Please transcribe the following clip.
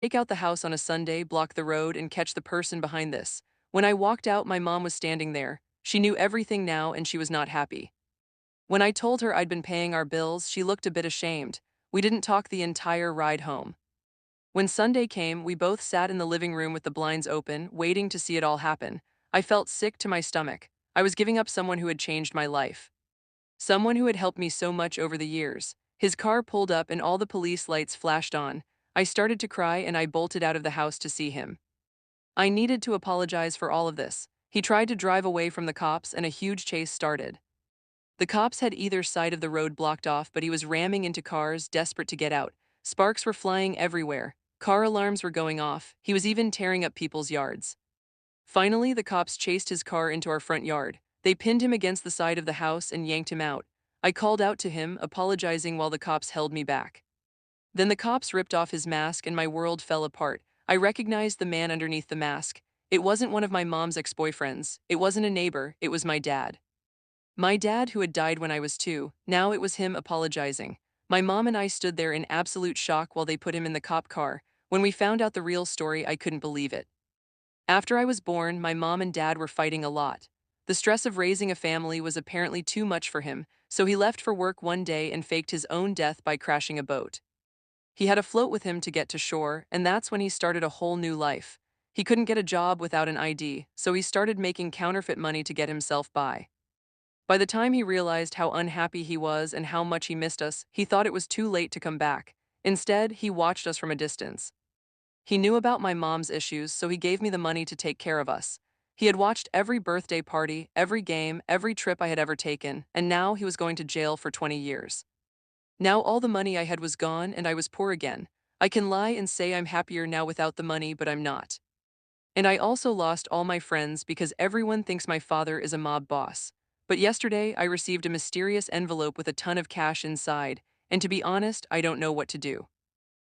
Take out the house on a Sunday, block the road, and catch the person behind this. When I walked out, my mom was standing there. She knew everything now and she was not happy. When I told her I'd been paying our bills, she looked a bit ashamed. We didn't talk the entire ride home. When Sunday came, we both sat in the living room with the blinds open, waiting to see it all happen. I felt sick to my stomach. I was giving up someone who had changed my life. Someone who had helped me so much over the years. His car pulled up and all the police lights flashed on. I started to cry and I bolted out of the house to see him. I needed to apologize for all of this. He tried to drive away from the cops and a huge chase started. The cops had either side of the road blocked off, but he was ramming into cars, desperate to get out. Sparks were flying everywhere. Car alarms were going off. He was even tearing up people's yards. Finally, the cops chased his car into our front yard. They pinned him against the side of the house and yanked him out. I called out to him, apologizing while the cops held me back. Then the cops ripped off his mask and my world fell apart. I recognized the man underneath the mask. It wasn't one of my mom's ex-boyfriends. It wasn't a neighbor. It was my dad. My dad, who had died when I was 2, now it was him apologizing. My mom and I stood there in absolute shock while they put him in the cop car. When we found out the real story, I couldn't believe it. After I was born, my mom and dad were fighting a lot. The stress of raising a family was apparently too much for him, so he left for work one day and faked his own death by crashing a boat. He had a float with him to get to shore, and that's when he started a whole new life. He couldn't get a job without an ID, so he started making counterfeit money to get himself by. By the time he realized how unhappy he was and how much he missed us, he thought it was too late to come back. Instead, he watched us from a distance. He knew about my mom's issues, so he gave me the money to take care of us. He had watched every birthday party, every game, every trip I had ever taken, and now he was going to jail for 20 years. Now all the money I had was gone and I was poor again. I can lie and say I'm happier now without the money, but I'm not. And I also lost all my friends because everyone thinks my father is a mob boss. But yesterday, I received a mysterious envelope with a ton of cash inside, and to be honest, I don't know what to do.